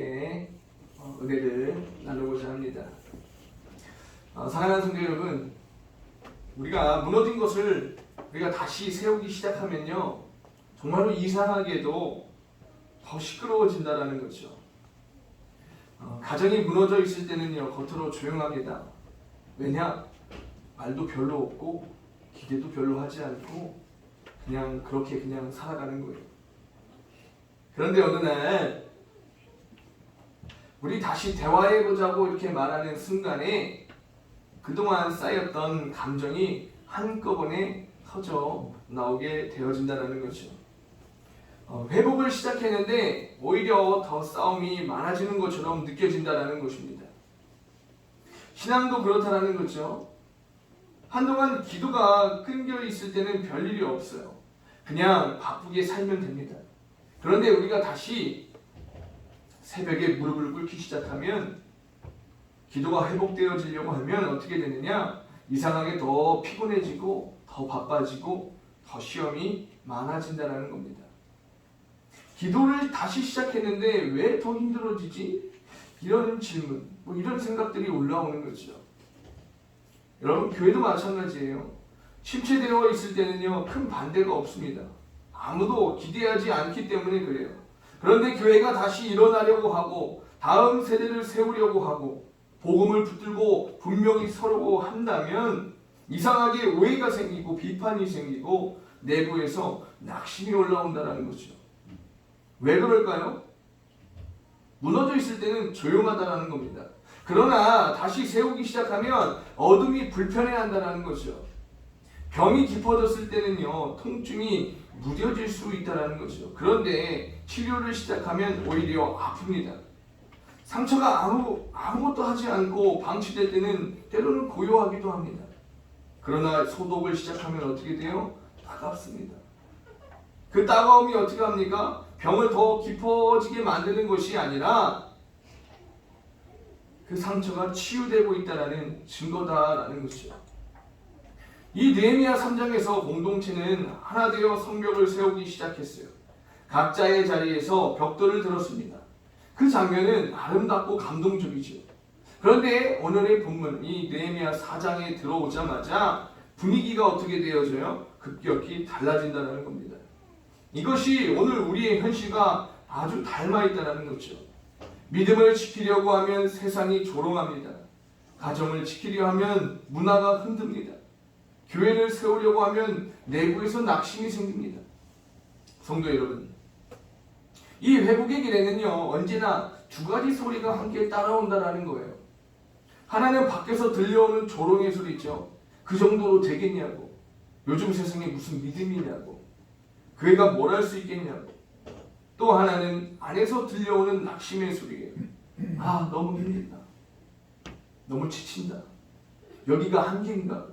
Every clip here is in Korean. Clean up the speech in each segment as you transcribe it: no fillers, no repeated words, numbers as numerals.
함께 은혜를 나누고자 합니다. 사랑하는 성도 여러분, 우리가 무너진 것을 우리가 다시 세우기 시작하면요, 정말로 이상하게도 더 시끄러워진다라는 거죠. 가정이 무너져 있을 때는요, 겉으로 조용합니다. 왜냐? 말도 별로 없고 기대도 별로 하지 않고 그냥 그렇게 그냥 살아가는 거예요. 그런데 어느 날 우리 다시 대화해보자고 이렇게 말하는 순간에 그동안 쌓였던 감정이 한꺼번에 터져 나오게 되어진다는 거죠. 회복을 시작했는데 오히려 더 싸움이 많아지는 것처럼 느껴진다는 것입니다. 신앙도 그렇다는 거죠. 한동안 기도가 끊겨 있을 때는 별일이 없어요. 그냥 바쁘게 살면 됩니다. 그런데 우리가 다시 새벽에 무릎을 꿇기 시작하면, 기도가 회복되어지려고 하면 어떻게 되느냐? 이상하게 더 피곤해지고 더 바빠지고 더 시험이 많아진다는 겁니다. 기도를 다시 시작했는데 왜 더 힘들어지지? 이런 질문, 이런 생각들이 올라오는 거죠. 여러분, 교회도 마찬가지예요. 침체되어 있을 때는요, 큰 반대가 없습니다. 아무도 기대하지 않기 때문에 그래요. 그런데 교회가 다시 일어나려고 하고 다음 세대를 세우려고 하고 복음을 붙들고 분명히 서려고 한다면 이상하게 오해가 생기고 비판이 생기고 내부에서 낙심이 올라온다는 거죠. 왜 그럴까요? 무너져 있을 때는 조용하다는 겁니다. 그러나 다시 세우기 시작하면 어둠이 불편해한다는 거죠. 병이 깊어졌을 때는요, 통증이 무뎌질 수 있다는 거죠. 그런데 치료를 시작하면 오히려 아픕니다. 상처가 아무것도 하지 않고 방치될 때는 때로는 고요하기도 합니다. 그러나 소독을 시작하면 어떻게 돼요? 따갑습니다. 그 따가움이 어떻게 합니까? 병을 더 깊어지게 만드는 것이 아니라 그 상처가 치유되고 있다는 증거다라는 것이죠. 이 느헤미야 3장에서 공동체는 하나 되어 성벽을 세우기 시작했어요. 각자의 자리에서 벽돌을 들었습니다. 그 장면은 아름답고 감동적이죠. 그런데 오늘의 본문, 이 느헤미야 4장에 들어오자마자 분위기가 어떻게 되어져요? 급격히 달라진다는 겁니다. 이것이 오늘 우리의 현실과 아주 닮아 있다는 거죠. 믿음을 지키려고 하면 세상이 조롱합니다. 가정을 지키려 하면 문화가 흔듭니다. 교회를 세우려고 하면 내부에서 낙심이 생깁니다. 성도 여러분, 이 회복의 길에는요, 언제나 두 가지 소리가 함께 따라온다는 거예요. 하나는 밖에서 들려오는 조롱의 소리죠. 그 정도로 되겠냐고. 요즘 세상에 무슨 믿음이냐고. 교회가 뭘 할 수 있겠냐고. 또 하나는 안에서 들려오는 낙심의 소리예요. 너무 힘들다. 너무 지친다. 여기가 한계인가?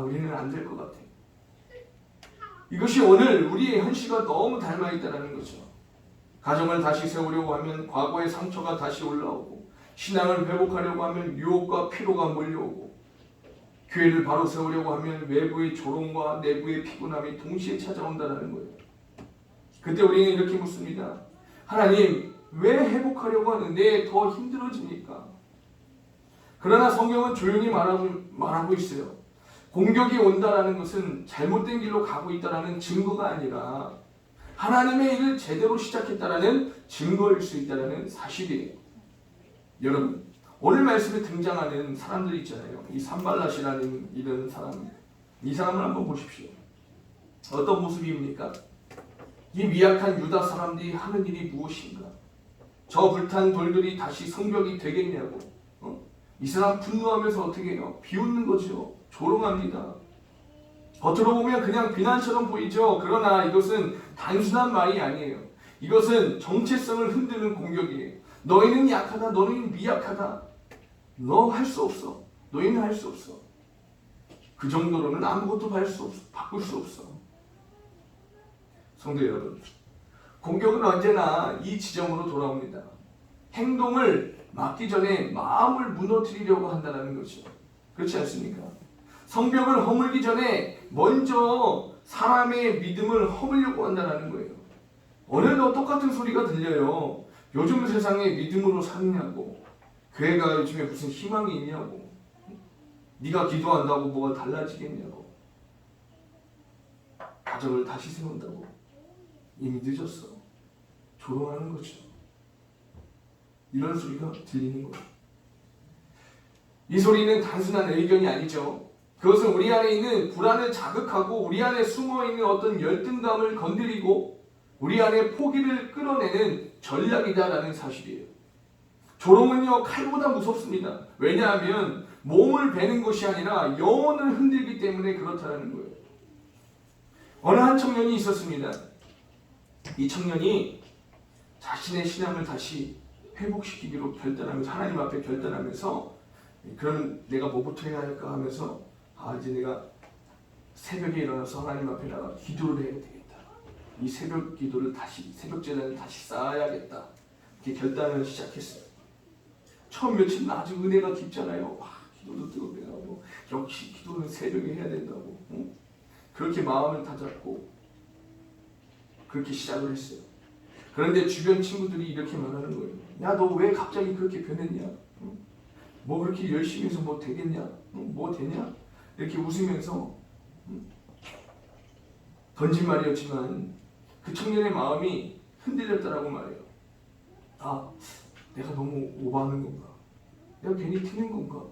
우리는 안 될 것 같아. 이것이 오늘 우리의 현실과 너무 닮아 있다는 거죠. 가정을 다시 세우려고 하면 과거의 상처가 다시 올라오고, 신앙을 회복하려고 하면 유혹과 피로가 몰려오고, 교회를 바로 세우려고 하면 외부의 조롱과 내부의 피곤함이 동시에 찾아온다는 거예요. 그때 우리는 이렇게 묻습니다. 하나님, 왜 회복하려고 하는데 더 힘들어집니까? 그러나 성경은 조용히 말하고 있어요. 공격이 온다라는 것은 잘못된 길로 가고 있다라는 증거가 아니라 하나님의 일을 제대로 시작했다라는 증거일 수 있다라는 사실이에요. 여러분, 오늘 말씀에 등장하는 사람들 있잖아요. 이 산발랏이라는 이런 사람, 이 사람을 한번 보십시오. 어떤 모습입니까? 이 미약한 유다 사람들이 하는 일이 무엇인가? 저 불탄 돌들이 다시 성벽이 되겠냐고. 이 사람 분노하면서 어떻게 해요? 비웃는 거죠. 조롱합니다. 겉으로 보면 그냥 비난처럼 보이죠. 그러나 이것은 단순한 말이 아니에요. 이것은 정체성을 흔드는 공격이에요. 너희는 약하다. 너희는 미약하다. 너 할 수 없어. 너희는 할 수 없어. 그 정도로는 아무것도 바꿀 수 없어. 성도 여러분, 공격은 언제나 이 지점으로 돌아옵니다. 행동을 막기 전에 마음을 무너뜨리려고 한다는 거죠. 그렇지 않습니까? 성벽을 허물기 전에 먼저 사람의 믿음을 허물려고 한다는 거예요. 오늘도 똑같은 소리가 들려요. 요즘 세상에 믿음으로 사느냐고, 그 애가 요즘에 무슨 희망이 있냐고, 네가 기도한다고 뭐가 달라지겠냐고, 가정을 다시 세운다고. 이미 늦었어. 조롱하는 거죠. 이런 소리가 들리는 거예요. 이 소리는 단순한 의견이 아니죠. 그것은 우리 안에 있는 불안을 자극하고 우리 안에 숨어있는 어떤 열등감을 건드리고 우리 안에 포기를 끌어내는 전략이다라는 사실이에요. 조롱은요, 칼보다 무섭습니다. 왜냐하면 몸을 베는 것이 아니라 영혼을 흔들기 때문에 그렇다는 거예요. 어느 한 청년이 있었습니다. 이 청년이 자신의 신앙을 다시 회복시키기로 결단하면서, 하나님 앞에 결단하면서, 그럼 내가 뭐부터 해야 할까 하면서, 이제 내가 새벽에 일어나서 하나님 앞에 나가 기도를 해야 되겠다. 이 새벽 기도를 다시, 새벽 제단을 다시 쌓아야겠다. 이렇게 결단을 시작했어요. 처음 며칠은 아주 은혜가 깊잖아요. 기도도 뜨겁고, 역시 기도는 새벽에 해야 된다고. 그렇게 마음을 다잡고 그렇게 시작을 했어요. 그런데 주변 친구들이 이렇게 말하는 거예요. 야, 너 왜 갑자기 그렇게 변했냐? 뭐 그렇게 열심히 해서 뭐 되겠냐? 뭐 되냐? 이렇게 웃으면서 던진 말이었지만 그 청년의 마음이 흔들렸다라고 말해요. 내가 너무 오버하는 건가? 내가 괜히 튀는 건가?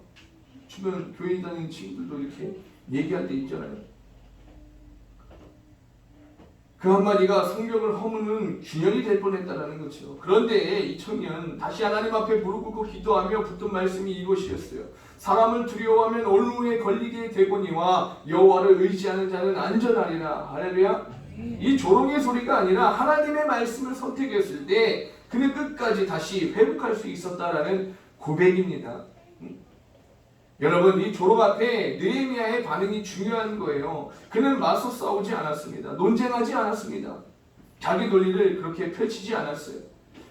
주변 교회 다니는 친구들도 이렇게 얘기할 때 있잖아요. 그 한마디가 성경을 허무는 균열이 될 뻔했다는 거죠. 그런데 이 청년 다시 하나님 앞에 무릎 꿇고 기도하며 붙든 말씀이 이것이었어요. 사람을 두려워하면 올무에 걸리게 되거니와 여호와를 의지하는 자는 안전하리라. 할렐루야. 이 조롱의 소리가 아니라 하나님의 말씀을 선택했을 때 그는 끝까지 다시 회복할 수 있었다라는 고백입니다. 여러분, 이 조롱 앞에 느헤미야의 반응이 중요한 거예요. 그는 맞서 싸우지 않았습니다. 논쟁하지 않았습니다. 자기 논리를 그렇게 펼치지 않았어요.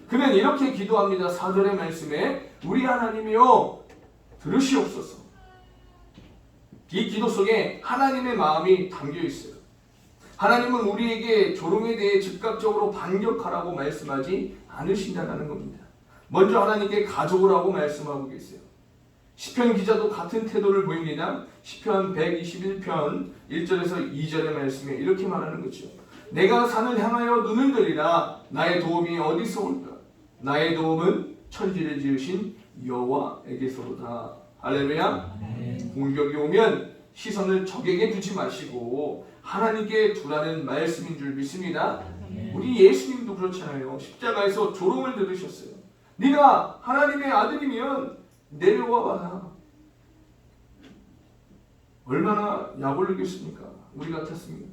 그는 이렇게 기도합니다. 4절의 말씀에 우리 하나님이여 들으시옵소서. 이 기도 속에 하나님의 마음이 담겨 있어요. 하나님은 우리에게 조롱에 대해 즉각적으로 반격하라고 말씀하지 않으신다는 겁니다. 먼저 하나님께 가져오라고 말씀하고 계세요. 시편 기자도 같은 태도를 보입니다. 시편 121편 1절에서 2절의 말씀에 이렇게 말하는 거죠. 내가 산을 향하여 눈을 들이라. 나의 도움이 어디서 올까? 나의 도움은 천지를 지으신 여호와에게서로다. 할렐루야. 공격이 오면 시선을 적에게 두지 마시고 하나님께 두라는 말씀인 줄 믿습니다. 우리 예수님도 그렇잖아요. 십자가에서 조롱을 들으셨어요. 네가 하나님의 아들이면 내려와 봐라. 얼마나 약올리겠습니까? 우리 같았습니다.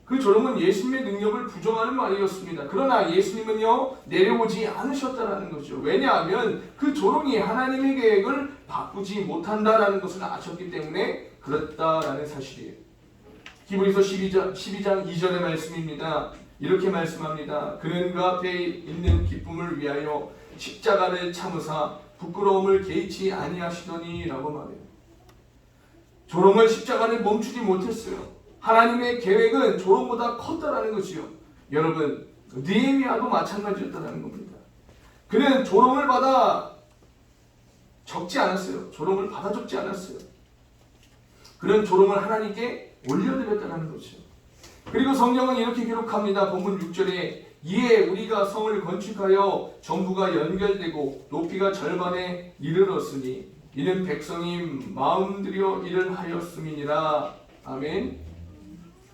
그 조롱은 예수님의 능력을 부정하는 말이었습니다. 그러나 예수님은요, 내려오지 않으셨다는 거죠. 왜냐하면 그 조롱이 하나님의 계획을 바꾸지 못한다라는 것을 아셨기 때문에 그렇다라는 사실이에요. 히브리서 12장 2절의 말씀입니다. 이렇게 말씀합니다. 그는 그 앞에 있는 기쁨을 위하여 십자가를 참으사 부끄러움을 개의치 아니하시더니 라고 말해요. 조롱을 십자가를 멈추지 못했어요. 하나님의 계획은 조롱보다 컸다라는 것이요. 여러분, 느헤미야도 마찬가지였다는 겁니다. 그는 조롱을 받아 적지 않았어요. 조롱을 받아 적지 않았어요. 그는 조롱을 하나님께 올려드렸다는 거죠. 그리고 성경은 이렇게 기록합니다. 본문 6절에 이에 우리가 성을 건축하여 전부가 연결되고 높이가 절반에 이르렀으니 이는 백성이 마음들여 일을 하였음이니라. 아멘.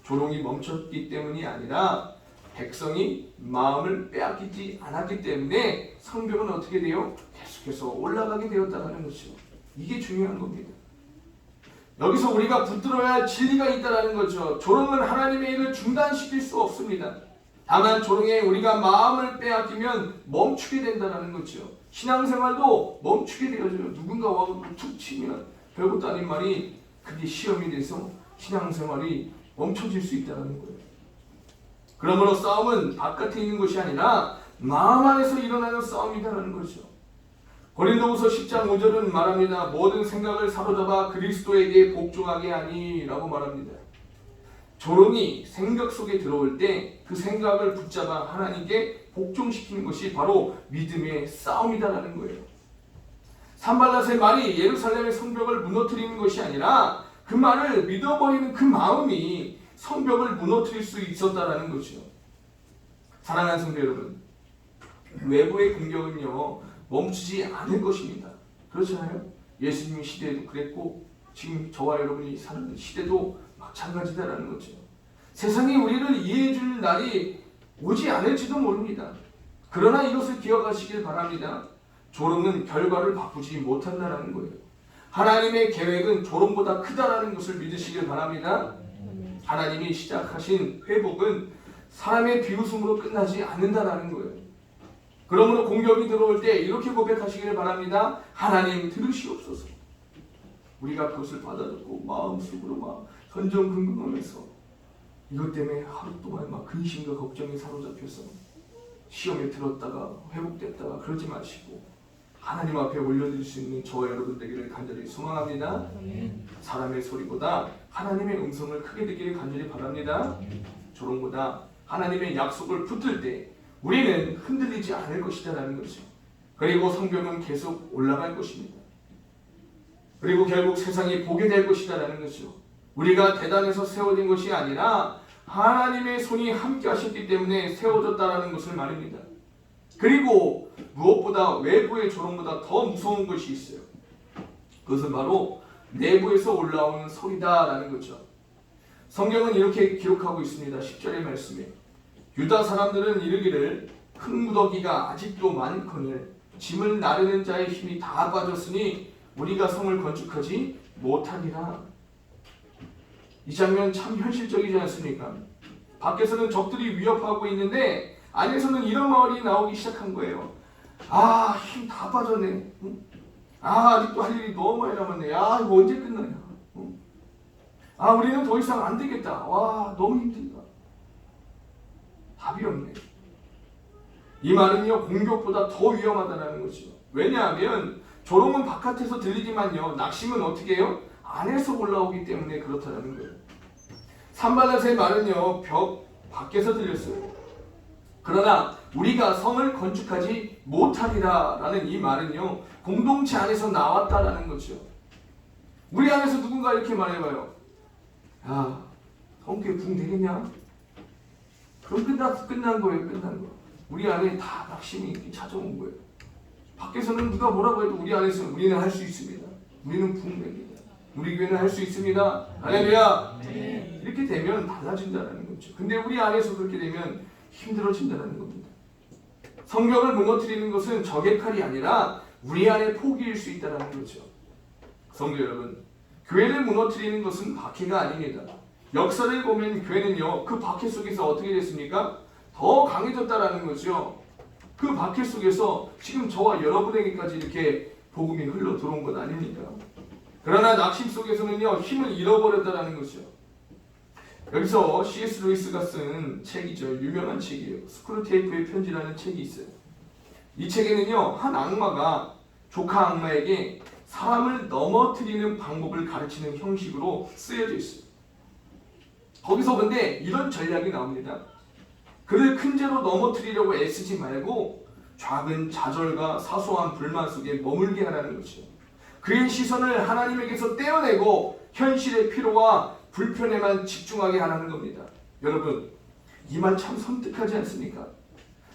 조롱이 멈췄기 때문이 아니라 백성이 마음을 빼앗기지 않았기 때문에 성벽은 어떻게 돼요? 계속해서 올라가게 되었다는 것이죠. 이게 중요한 겁니다. 여기서 우리가 붙들어야 할 진리가 있다는 거죠. 조롱은 하나님의 일을 중단시킬 수 없습니다. 다만 조롱에 우리가 마음을 빼앗기면 멈추게 된다는 거죠. 신앙생활도 멈추게 되어져요. 누군가 와서 툭 치면 별것도 아닌 말이 그게 시험이 돼서 신앙생활이 멈춰질 수 있다는 거예요. 그러므로 싸움은 바깥에 있는 것이 아니라 마음 안에서 일어나는 싸움이라는 거죠. 고린도후서 10장 5절은 말합니다. 모든 생각을 사로잡아 그리스도에게 복종하게 하니 라고 말합니다. 조롱이 생각 속에 들어올 때 그 생각을 붙잡아 하나님께 복종시키는 것이 바로 믿음의 싸움이다라는 거예요. 산발랏의 말이 예루살렘의 성벽을 무너뜨리는 것이 아니라 그 말을 믿어버리는 그 마음이 성벽을 무너뜨릴 수 있었다라는 거죠. 사랑하는 성도 여러분, 외부의 공격은요 멈추지 않을 것입니다. 그렇잖아요? 예수님 시대에도 그랬고 지금 저와 여러분이 사는 시대도 마찬가지다라는 거죠. 세상이 우리를 이해해 줄 날이 오지 않을지도 모릅니다. 그러나 이것을 기억하시길 바랍니다. 조롱은 결과를 바꾸지 못한다라는 거예요. 하나님의 계획은 조롱보다 크다라는 것을 믿으시길 바랍니다. 하나님이 시작하신 회복은 사람의 비웃음으로 끝나지 않는다라는 거예요. 그러므로 공격이 들어올 때 이렇게 고백하시기를 바랍니다. 하나님 들으시옵소서. 우리가 그것을 받아듣고 마음속으로 막 전전긍긍하면서 이것 때문에 하루 동안 막 근심과 걱정에 사로잡혀서 시험에 들었다가 회복됐다가 그러지 마시고 하나님 앞에 올려드릴 수 있는 저와 여러분 되기를 간절히 소망합니다. 사람의 소리보다 하나님의 음성을 크게 듣기를 간절히 바랍니다. 조롱보다 하나님의 약속을 붙들 때 우리는 흔들리지 않을 것이다라는 거죠. 그리고 성벽은 계속 올라갈 것입니다. 그리고 결국 세상이 보게 될 것이다라는 거죠. 우리가 대단해서 세워진 것이 아니라 하나님의 손이 함께 하셨기 때문에 세워졌다라는 것을 말입니다. 그리고 무엇보다 외부의 조롱보다 더 무서운 것이 있어요. 그것은 바로 내부에서 올라오는 소리다라는 거죠. 성경은 이렇게 기록하고 있습니다. 10절의 말씀에 유다 사람들은 이르기를 흙무더기가 아직도 많거늘 짐을 나르는 자의 힘이 다 빠졌으니 우리가 성을 건축하지 못하리라. 이 장면 참 현실적이지 않습니까? 밖에서는 적들이 위협하고 있는데 안에서는 이런 말이 나오기 시작한 거예요. 아, 힘 다 빠졌네. 응? 아, 아직도 할 일이 너무 많이 남았네. 아, 이거 언제 끝나냐. 응? 아, 우리는 더 이상 안 되겠다. 와, 너무 힘들다. 답이 없네. 이 말은요 공격보다 더 위험하다는 거죠. 왜냐하면 조롱은 바깥에서 들리지만요 낙심은 어떻게 해요? 안에서 올라오기 때문에 그렇다는 거예요. 산발랏의 말은요 벽 밖에서 들렸어요. 그러나 우리가 성을 건축하지 못하리라 라는 이 말은요 공동체 안에서 나왔다라는 거죠. 우리 안에서 누군가 이렇게 말해봐요. 야, 성교회 붕 되겠냐? 그럼 끝난 거예요. 끝난 거. 우리 안에 다 낙심이 찾아온 거예요. 밖에서는 누가 뭐라고 해도 우리 안에서는 우리는 할 수 있습니다. 우리는 부흥됩니다. 우리 교회는 할 수 있습니다. 할렐루야. 네. 이렇게 되면 달라진다는 거죠. 근데 우리 안에서 그렇게 되면 힘들어진다는 겁니다. 성벽을 무너뜨리는 것은 적의 칼이 아니라 우리 안에 포기일 수 있다는 거죠. 성도 여러분, 교회를 무너뜨리는 것은 박해가 아닙니다. 역사를 보면 교회는요 그 박해 속에서 어떻게 됐습니까? 더 강해졌다라는 거죠. 그 박해 속에서 지금 저와 여러분에게까지 이렇게 복음이 흘러 들어온 건 아닙니까? 그러나 낙심 속에서는요 힘을 잃어버렸다라는 거죠. 여기서 C.S. 루이스가 쓴 책이죠. 유명한 책이에요. 스크루테이프의 편지라는 책이 있어요. 이 책에는요 한 악마가 조카 악마에게 사람을 넘어뜨리는 방법을 가르치는 형식으로 쓰여져 있어요. 거기서 근데 이런 전략이 나옵니다. 그를 큰 죄로 넘어뜨리려고 애쓰지 말고 작은 좌절과 사소한 불만 속에 머물게 하라는 거죠. 그의 시선을 하나님에게서 떼어내고 현실의 피로와 불편에만 집중하게 하라는 겁니다. 여러분, 이 말 참 섬뜩하지 않습니까?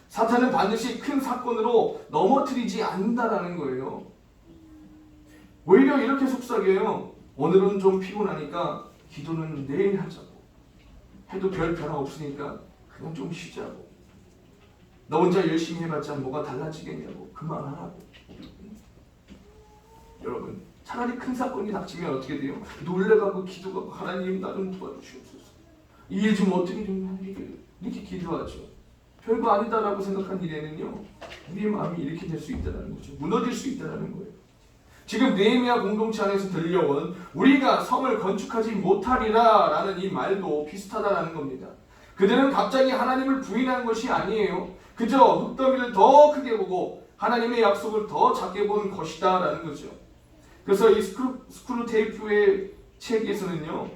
사탄은 반드시 큰 사건으로 넘어뜨리지 않는다라는 거예요. 오히려 이렇게 속삭여요. 오늘은 좀 피곤하니까 기도는 내일 하자고. 해도 별 변화 없으니까 그냥 좀 쉬자고. 너 혼자 열심히 해봤자 뭐가 달라지겠냐고. 그만하라고. 여러분, 차라리 큰 사건이 닥치면 어떻게 돼요? 놀래가고 기도하고 하나님 나 좀 도와주시옵소서. 이 일 좀 어떻게 좀 이렇게 기도하죠. 별거 아니다라고 생각한 일에는요 우리의 마음이 이렇게 될 수 있다는 거죠. 무너질 수 있다는 거예요. 지금 느헤미야 공동체 안에서 들려온 우리가 성을 건축하지 못하리라 라는 이 말도 비슷하다라는 겁니다. 그들은 갑자기 하나님을 부인한 것이 아니에요. 그저 흙더미를 더 크게 보고 하나님의 약속을 더 작게 본 것이다 라는 거죠. 그래서 이 스크루테이프의 책에서는요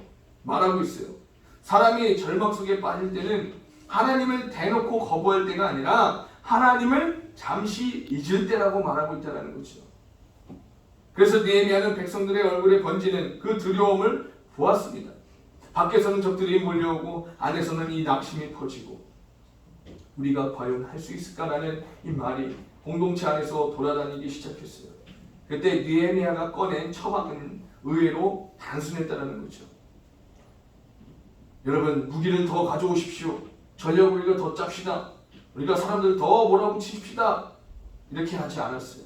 말하고 있어요. 사람이 절망 속에 빠질 때는 하나님을 대놓고 거부할 때가 아니라 하나님을 잠시 잊을 때라고 말하고 있다는 거죠. 그래서 느헤미야는 백성들의 얼굴에 번지는 그 두려움을 보았습니다. 밖에서는 적들이 몰려오고 안에서는 이 낙심이 퍼지고 우리가 과연 할 수 있을까라는 이 말이 공동체 안에서 돌아다니기 시작했어요. 그때 느헤미야가 꺼낸 처방은 의외로 단순했다는 거죠. 여러분, 무기를 더 가져오십시오. 전력을 우리가 더 짭시다. 우리가 사람들 더 몰아붙이십시다. 이렇게 하지 않았어요.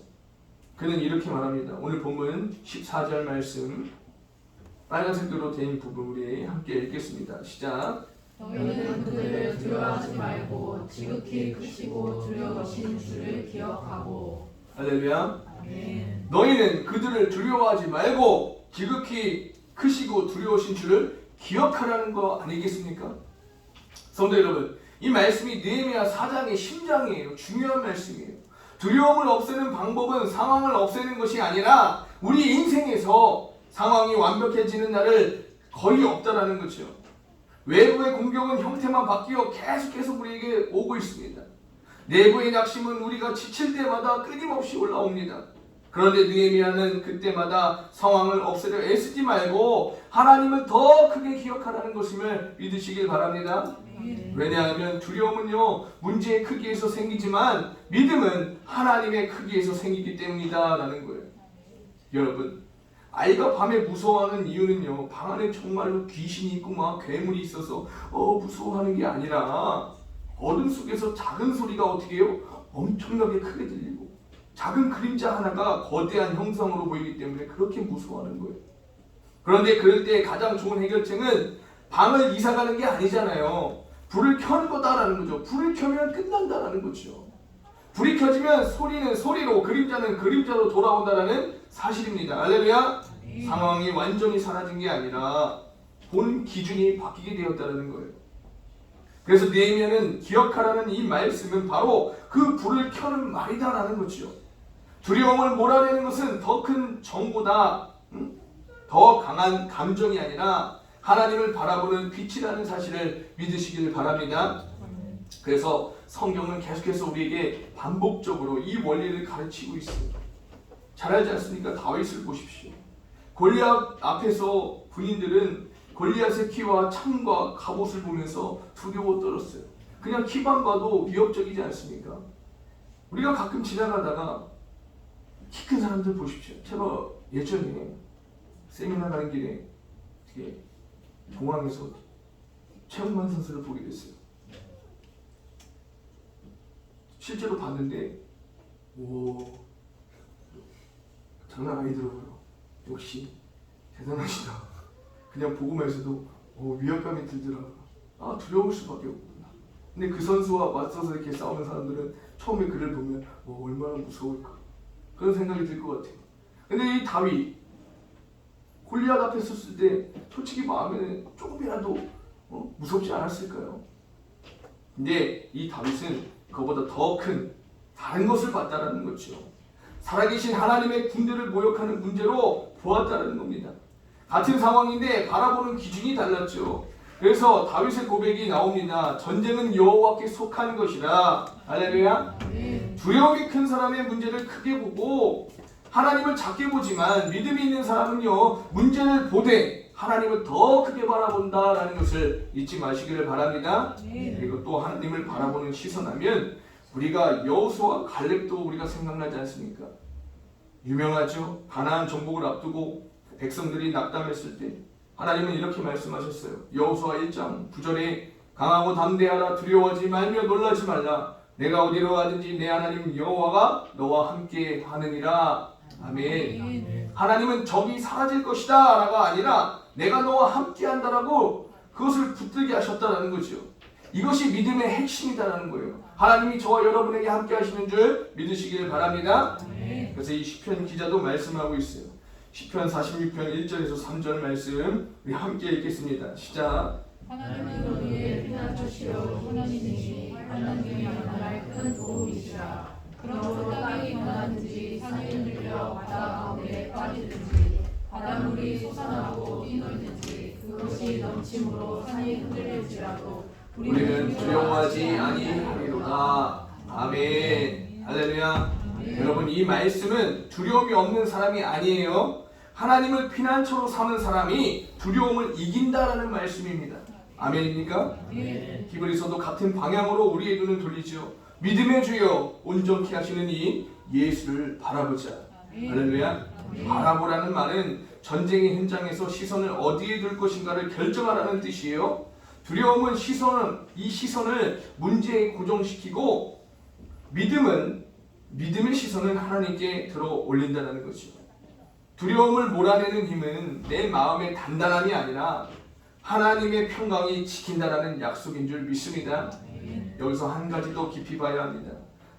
그는 이렇게 말합니다. 오늘 본문 14절 말씀 빨간색으로 된 부분 우리 함께 읽겠습니다. 시작. 너희는 그들을 두려워하지 말고 지극히 크시고 두려우신 주를 기억하고. 할렐루야. 아멘. 너희는 그들을 두려워하지 말고 지극히 크시고 두려우신 주를 기억하라는 거 아니겠습니까? 성도 여러분, 이 말씀이 느헤미야 4장의 심장이에요. 중요한 말씀이에요. 두려움을 없애는 방법은 상황을 없애는 것이 아니라 우리 인생에서 상황이 완벽해지는 날을 거의 없다라는 거죠. 외부의 공격은 형태만 바뀌어 계속해서 우리에게 오고 있습니다. 내부의 낙심은 우리가 지칠 때마다 끊임없이 올라옵니다. 그런데 느헤미야는 그때마다 상황을 없애려 애쓰지 말고 하나님을 더 크게 기억하라는 것임을 믿으시길 바랍니다. 왜냐하면 두려움은요, 문제의 크기에서 생기지만 믿음은 하나님의 크기에서 생기기 때문이다 라는 거예요. 여러분, 아이가 밤에 무서워하는 이유는요, 방 안에 정말로 귀신이 있고 막 괴물이 있어서 무서워하는 게 아니라 어둠 속에서 작은 소리가 어떻게 해요? 엄청나게 크게 들리고 작은 그림자 하나가 거대한 형상으로 보이기 때문에 그렇게 무서워하는 거예요. 그런데 그럴 때 가장 좋은 해결책은 방을 이사가는 게 아니잖아요. 불을 켜는 거다라는 거죠. 불을 켜면 끝난다라는 거죠. 불이 켜지면 소리는 소리로, 그림자는 그림자로 돌아온다라는 사실입니다. 할렐루야. 상황이 완전히 사라진 게 아니라 본 기준이 바뀌게 되었다는 거예요. 그래서 느헤미야는 기억하라는 이 말씀은 바로 그 불을 켜는 말이다라는 거죠. 두려움을 몰아내는 것은 더 큰 정보다, 더 강한 감정이 아니라 하나님을 바라보는 빛이라는 사실을 믿으시길 바랍니다. 그래서 성경은 계속해서 우리에게 반복적으로 이 원리를 가르치고 있습니다. 잘 알지 않습니까? 다윗을 보십시오. 골리앗 앞에서 군인들은 골리앗의 키와 창과 갑옷을 보면서 두려워 떨었어요. 그냥 키만 봐도 위협적이지 않습니까? 우리가 가끔 지나가다가 키 큰 사람들 보십시오. 제가 예전에 세미나 가는 길에 공항에서 최홍만 선수를 보게 됐어요. 실제로 봤는데 장난 아니더라고요. 역시 대단하시다. 그냥 보고만 해서도 위압감이 들더라고요. 두려울 수밖에 없구나. 근데 그 선수와 맞서서 이렇게 싸우는 사람들은 처음에 그를 보면 얼마나 무서울까 그런 생각이 들 것 같아요. 근데 이 다윗 골리앗 앞에 섰을 때 솔직히 마음에는 조금이라도 무섭지 않았을까요? 근데 이 다윗은 그보다 더 큰 다른 것을 봤다라는 거죠. 살아계신 하나님의 군대를 모욕하는 문제로 보았다는 겁니다. 같은 상황인데 바라보는 기준이 달랐죠. 그래서 다윗의 고백이 나옵니다. 전쟁은 여호와께 속한 것이라. 할렐루야. 두려움이 큰 사람의 문제를 크게 보고 하나님을 작게 보지만 믿음이 있는 사람은요, 문제를 보되 하나님을 더 크게 바라본다라는 것을 잊지 마시기를 바랍니다. 그리고 또 하나님을 바라보는 시선하면 우리가 여호수아와 갈렙도 우리가 생각나지 않습니까? 유명하죠. 가나안 정복을 앞두고 백성들이 낙담했을 때 하나님은 이렇게 말씀하셨어요. 여호수아 1장 9절에 강하고 담대하라. 두려워하지 말며 놀라지 말라. 내가 어디로 가든지 내 하나님 여호와가 너와 함께 하느니라. 아멘. 하나님은 적이 사라질 것이다 라가 아니라 내가 너와 함께 한다라고 그것을 붙들게 하셨다라는 거죠. 이것이 믿음의 핵심이다라는 거예요. 하나님이 저와 여러분에게 함께 하시는 줄 믿으시길 바랍니다. 그래서 이 시편 기자도 말씀하고 있어요. 시편 46편 1절에서 3절 말씀 우리 함께 읽겠습니다. 시작. 하나님은 우리의 피난처시요 손이시니 하나님이 만날 큰 도움이시라. 그러므로 땅이 변하든지 산이 흔들려 바다 가운데 빠지든지 바닷물이 솟아나고 뛰놀든지 그것이 넘침으로 산이 흔들릴지라도 우리는 두려워하지 아니하리로다. 아멘. 할렐루야. 여러분, 이 말씀은 두려움이 없는 사람이 아니에요. 하나님을 피난처로 삼은 사람이 두려움을 이긴다라는 말씀입니다. 아멘입니까? 히브리서도 같은 방향으로 우리의 눈을 돌리죠. 믿음의 주여 온전케 하시는 이 예수를 바라보자. 할렐루야. 바라보라는 말은 전쟁의 현장에서 시선을 어디에 둘 것인가를 결정하라는 뜻이에요. 두려움은 이 시선을 문제에 고정시키고, 믿음의 시선을 하나님께 들어 올린다는 거죠. 두려움을 몰아내는 힘은 내 마음의 단단함이 아니라 하나님의 평강이 지킨다라는 약속인 줄 믿습니다. 여기서 한 가지 더 깊이 봐야 합니다.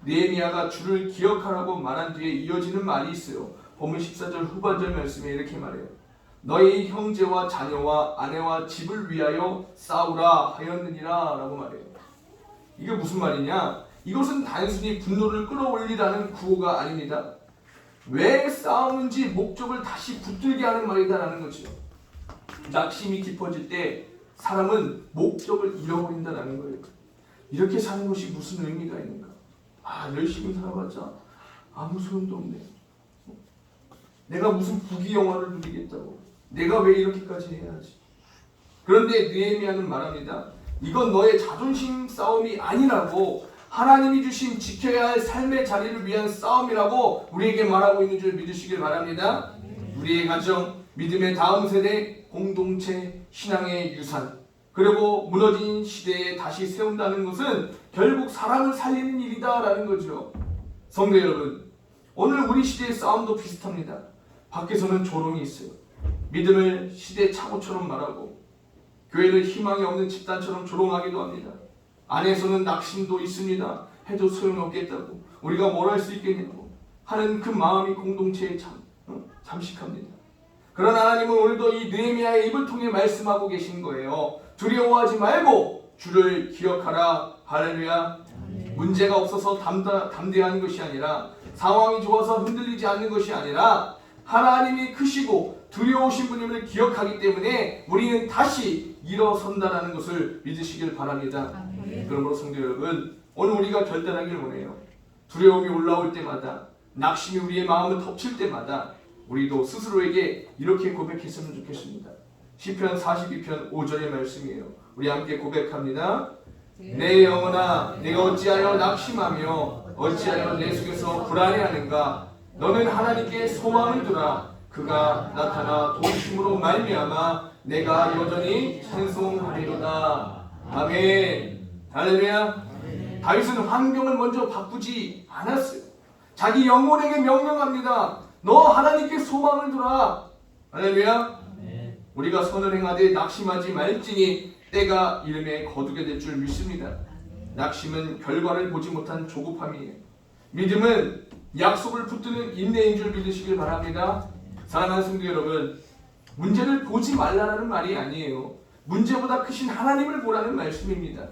느헤미야가 주를 기억하라고 말한 뒤에 이어지는 말이 있어요. 본문 14절 후반절 말씀에 이렇게 말해요. 너희 형제와 자녀와 아내와 집을 위하여 싸우라 하였느니라 라고 말해요. 이게 무슨 말이냐? 이것은 단순히 분노를 끌어올리라는 구호가 아닙니다. 왜 싸우는지 목적을 다시 붙들게 하는 말이다라는 거죠. 낙심이 깊어질 때 사람은 목적을 잃어버린다라는 거예요. 이렇게 사는 것이 무슨 의미가 있는가? 열심히 살아봤자 아무 소용도 없네. 내가 무슨 부귀영화를 누리겠다고. 내가 왜 이렇게까지 해야지? 그런데 느헤미야는 말합니다. 이건 너의 자존심 싸움이 아니라고, 하나님이 주신 지켜야 할 삶의 자리를 위한 싸움이라고 우리에게 말하고 있는 줄 믿으시길 바랍니다. 우리의 가정, 믿음의 다음 세대, 공동체, 신앙의 유산, 그리고 무너진 시대에 다시 세운다는 것은 결국 사람을 살리는 일이다라는 거죠. 성도 여러분, 오늘 우리 시대의 싸움도 비슷합니다. 밖에서는 조롱이 있어요. 믿음을 시대 착오처럼 말하고, 교회를 희망이 없는 집단처럼 조롱하기도 합니다. 안에서는 낙심도 있습니다. 해도 소용없겠다고, 우리가 뭘 할 수 있겠냐고 하는 그 마음이 공동체에 잠식합니다. 그러나 하나님은 오늘도 이 느헤미야의 입을 통해 말씀하고 계신 거예요. 두려워하지 말고 주를 기억하라. 할렐루야. 문제가 없어서 담대한 것이 아니라, 상황이 좋아서 흔들리지 않는 것이 아니라, 하나님이 크시고 두려우신 분임을 기억하기 때문에 우리는 다시 일어선다라는 것을 믿으시길 바랍니다. 그러므로 성도 여러분, 오늘 우리가 결단하길 원해요. 두려움이 올라올 때마다, 낙심이 우리의 마음을 덮칠 때마다 우리도 스스로에게 이렇게 고백했으면 좋겠습니다. 시편 42편 5절의 말씀이에요. 우리 함께 고백합니다. 내 영혼아, 내가 어찌하여 낙심하며 어찌하여 내 속에서 불안해하는가? 너는 하나님께 소망을 두라. 그가 나타나 도우심으로 말미암아 내가 여전히 찬송하리로다. 아멘. 할렐루야. 다윗은 환경을 먼저 바꾸지 않았어요. 자기 영혼에게 명령합니다. 너 하나님께 소망을 두라. 할렐루야. 우리가 선을 행하되 낙심하지 말지니 때가 이름에 거두게 될 줄 믿습니다. 낙심은 결과를 보지 못한 조급함이에요. 믿음은 약속을 붙드는 인내인 줄 믿으시길 바랍니다. 사랑하는 성도 여러분, 문제를 보지 말라는 말이 아니에요. 문제보다 크신 하나님을 보라는 말씀입니다.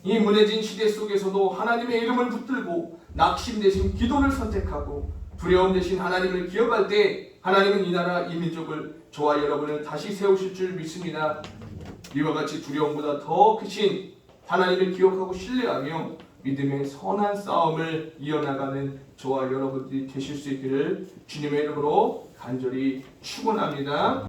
이 무너진 시대 속에서도 하나님의 이름을 붙들고 낙심 대신 기도를 선택하고 두려움 대신 하나님을 기억할 때 하나님은 이 나라 이 민족을, 저와 여러분을 다시 세우실 줄 믿습니다. 이와 같이 두려움보다 더 크신 하나님을 기억하고 신뢰하며 믿음의 선한 싸움을 이어나가는 저와 여러분들이 되실 수 있기를 주님의 이름으로 간절히 축원합니다.